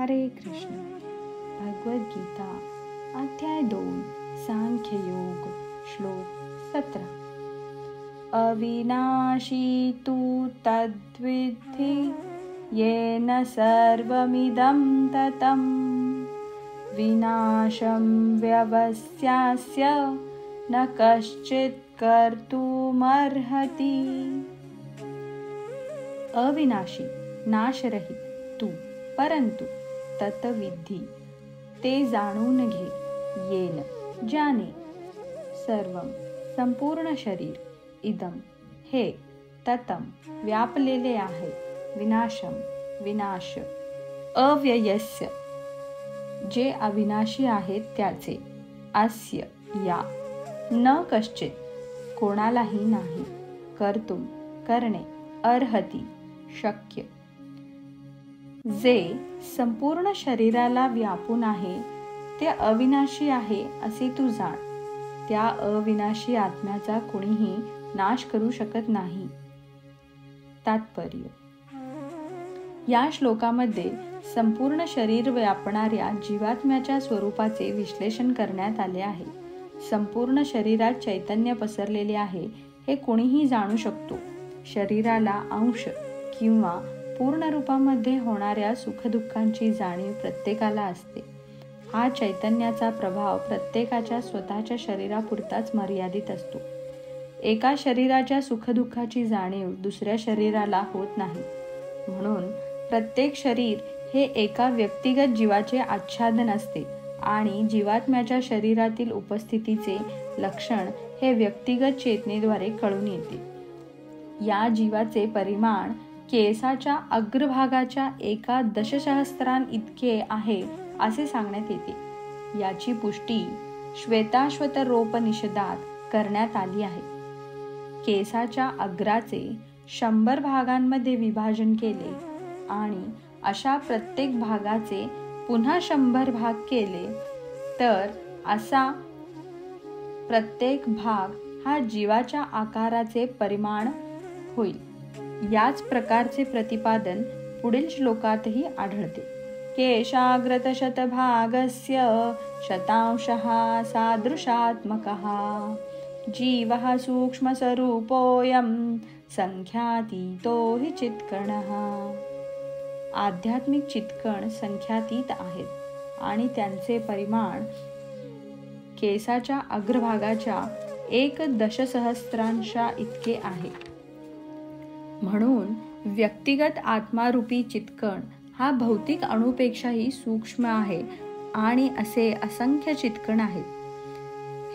हरे कृष्ण. भगवद्गीता अध्याय 2 सांख्ययोग श्लोक 17. अविनाशी तु तद्विद्धि येन सर्वमिदं ततं विनाशं व्यवस्यास्य न कश्चित् कर्तुमर्हति. अविनाशी नाशरहित तू परंतु तत्विधी ते जाणून घे, येन ज्याने सर्वं संपूर्ण शरीर इदम हे ततम व्यापलेले आहे, विनाशम विनाश, अव्ययस्य जे अविनाशी आहेत त्याचे, अस्य या, न कश्चित कोणालाही नाही, कर्तुम करणे, अर्हति शक्य, जे संपूर्ण शरीराला व्यापून आहे ते अविनाशी आहे असे तू जाण. त्या अविनाशी आत्म्याचा कोणीही नाश करू शकत नाही. तात्पर्य: या श्लोकामध्ये संपूर्ण शरीर व्यापणाऱ्या जीवात्म्याच्या स्वरूपाचे विश्लेषण करण्यात आले आहे. संपूर्ण शरीरात चैतन्य पसरलेले आहे हे कोणीही जाणू शकतो. शरीराला अंश किंवा पूर्ण रूपामध्ये होणाऱ्या सुखदुःखांची जाणीव प्रत्येकाला असते. हा चैतन्याचा प्रभाव प्रत्येकाच्या स्वतःच्या शरीरापुरताच मर्यादित असतो. एका शरीराच्या सुखदुःखाची जाणीव दुसऱ्या शरीराला होत नाही. म्हणून प्रत्येक शरीर हे एका व्यक्तिगत जीवाचे आच्छादन असते आणि जीवात्म्याच्या शरीरातील उपस्थितीचे लक्षण हे व्यक्तिगत चेतनेद्वारे कळून येते. या जीवाचे परिमाण केसाच्या अग्रभागाच्या एका दशसहस्रां इतके आहे असे सांगण्यात येते. याची पुष्टी श्वेताश्वतरोपनिषदात करण्यात आली आहे. केसाच्या अग्राचे 100 भागांमध्ये विभाजन केले आणि अशा प्रत्येक भागाचे पुन्हा 100 भाग केले तर असा प्रत्येक भाग हा जीवाच्या आकाराचे परिमाण होईल. याच प्रकारचे प्रतिपादन पुढील श्लोकातही आढळते. केशाग्रत शतभागस्य शतांशः सादृशात्मकः जीवः सूक्ष्मस्वरूपोऽयं संख्यातीतो हि चित्कणः. आध्यात्मिक चित्कण संख्यातीत आहेत आणि त्यांचे परिमाण केसाच्या अग्रभागाच्या 1 दशसहस्रांशा इतके आहे. म्हणून व्यक्तिगत आत्मारूपी चित्कण हा भौतिक अणुपेक्षाही सूक्ष्म आहे आणि असे असंख्य चित्कण आहेत.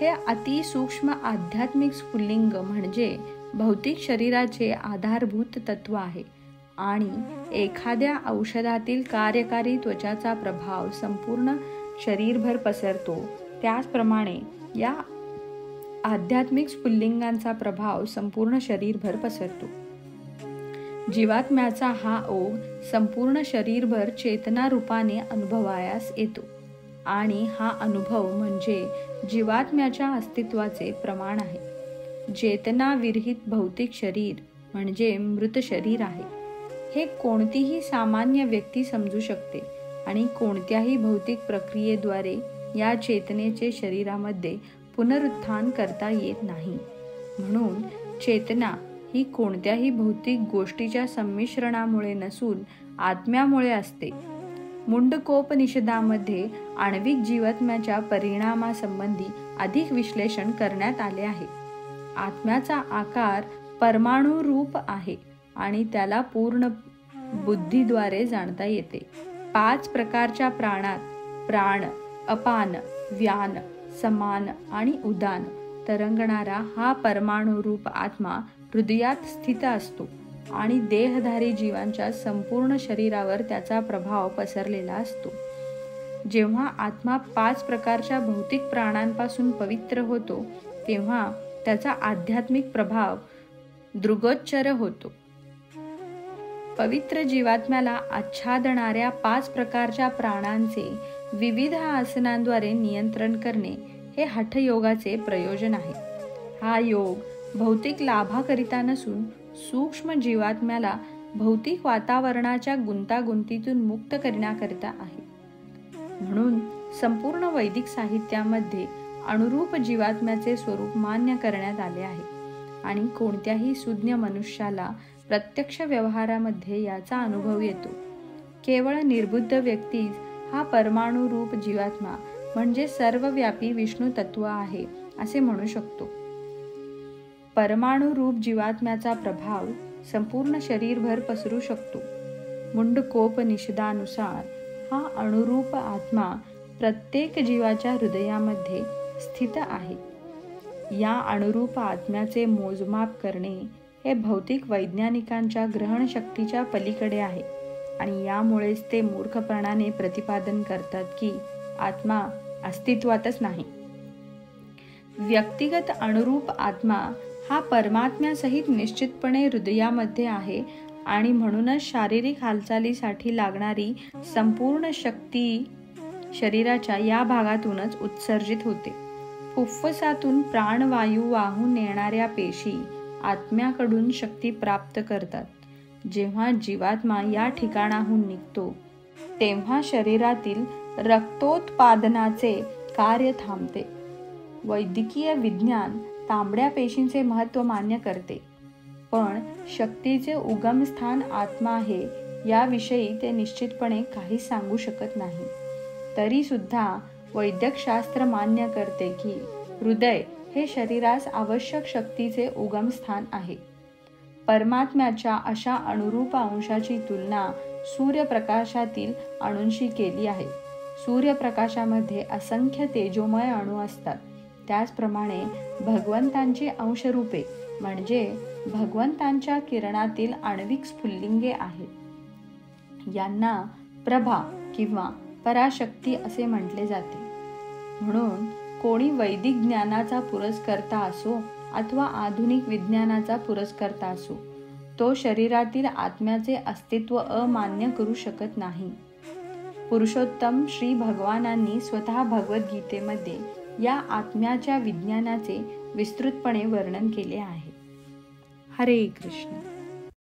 हे अतिसूक्ष्म आध्यात्मिक स्फुल्लिंग म्हणजे भौतिक शरीराचे आधारभूत तत्व आहे आणि एखाद्या औषधातील कार्यकारी त्वचाचा प्रभाव संपूर्ण शरीरभर पसरतो, त्याचप्रमाणे या आध्यात्मिक स्फुल्लिंगांचा प्रभाव संपूर्ण शरीरभर पसरतो. जीवात्म्याचा हा ओघ संपूर्ण शरीरभर चेतना रूपाने अनुभवायास येतो आणि हा अनुभव म्हणजे जीवात्म्याच्या अस्तित्वाचे प्रमाण आहे. चेतना विरहित भौतिक शरीर म्हणजे मृत शरीर आहे. हे कोणतीही सामान्य व्यक्ती समजू शकते आणि कोणत्याही भौतिक प्रक्रियेद्वारे या चेतनेचे शरीरामध्ये पुनरुत्थान करता येत नाही. म्हणून चेतना ही कोणत्याही भौतिक गोष्टीच्या संमिश्रणामुळे नसून आत्म्यामुळे असते. मुंडकोपनिषदामध्ये आण्विक जीवात्म्याच्या परिणामासंबंधी अधिक विश्लेषण करण्यात आले आहे. आत्म्याचा आकार परमाणुरूप आहे आणि त्याला पूर्ण बुद्धीद्वारे जाणता येते. 5 प्रकारच्या प्राणात प्राण, अपान, व्यान, समान आणि उदान तरंगणारा हा परमाणुरूप आत्मा हृदयात स्थित असतो आणि देहधारी जीवांच्या संपूर्ण शरीरावर त्याचा प्रभाव पसरलेला असतो. जेव्हा आत्मा 5 प्रकारच्या भौतिक प्राणांपासून पवित्र होतो तेव्हा त्याचा आध्यात्मिक प्रभाव दृग्गोचर होतो. पवित्र जीवात्म्याला आच्छादणाऱ्या 5 प्रकारच्या प्राणांचे विविध आसनांद्वारे नियंत्रण करणे हे हठयोगाचे प्रयोजन आहे. हा योग भौतिक लाभाकरिता नसून सूक्ष्म जीवात्म्याला भौतिक वातावरणाच्या गुंतागुंतीतून मुक्त करण्याकरिता आहे. म्हणून संपूर्ण वैदिक साहित्यामध्ये अणुरूप जीवात्म्याचे स्वरूप मान्य करण्यात आले आहे आणि कोणत्याही सुज्ञ मनुष्याला प्रत्यक्ष व्यवहारामध्ये याचा अनुभव येतो. केवळ निर्बुद्ध व्यक्तीच हा परमाणु रूप जीवात्मा म्हणजे सर्वव्यापी विष्णू तत्व आहे असे म्हणू शकतो. परमाणु रूप जीवात्म्याचा प्रभाव संपूर्ण शरीरभर पसरू शकतो. मुंडकोपनिषदानुसार हा अणुरूप आत्मा प्रत्येक जीवाच्या हृदयामध्ये स्थित आहे. या अणुरूप आत्म्याचे मोजमाप करणे हे भौतिक वैज्ञानिकांच्या ग्रहणशक्तीच्या पलीकडे आहे आणि यामुळेच ते मूर्खपणाने प्रतिपादन करतात की आत्मा अस्तित्वातच नाही. व्यक्तिगत अणुरूप आत्मा हा परमात्म्यासहित निश्चितपणे हृदयामध्ये आहे आणि म्हणूनच शारीरिक हालचालीसाठी लागणारी संपूर्ण शक्ती शरीराच्या या भागातूनच उत्सर्जित होते. फुफ्फुसातून प्राणवायू वाहून नेणाऱ्या पेशी आत्म्याकडून शक्ती प्राप्त करतात. जेव्हा जीवात्मा या ठिकाणाहून निघतो तेव्हा शरीरातील रक्तोत्पादनाचे कार्य थांबते. वैद्यकीय विज्ञान तांबड्या पेशींचे महत्त्व मान्य करते, पण शक्तीचे उगमस्थान आत्मा आहे याविषयी ते निश्चितपणे काही सांगू शकत नाही. तरी सुद्धा वैद्यकशास्त्र मान्य करते की हृदय हे शरीरास आवश्यक शक्तीचे उगमस्थान आहे. परमात्म्याच्या अशा अणुरूप अंशाची तुलना सूर्यप्रकाशातील अणूंशी केली आहे. सूर्यप्रकाशामध्ये असंख्य तेजोमय अणू असतात. त्याचप्रमाणे भगवंतांची अंशरूपे म्हणजे भगवंतांच्या किरणातील आण्विक स्फुल्लिंगे आहेत. यांना प्रभा किंवा पराशक्ती असे म्हटले जाते. म्हणून कोणी वैदिक ज्ञानाचा पुरस्कर्ता असो अथवा आधुनिक विज्ञानाचा पुरस्कर्ता असो, तो शरीरातील आत्म्याचे अस्तित्व अमान्य करू शकत नाही. पुरुषोत्तम श्री भगवानांनी स्वतः भगवद्गीतेमध्ये या आत्म्याच्या विज्ञानाचे विस्तृतपणे वर्णन केले आहे. हरे कृष्ण.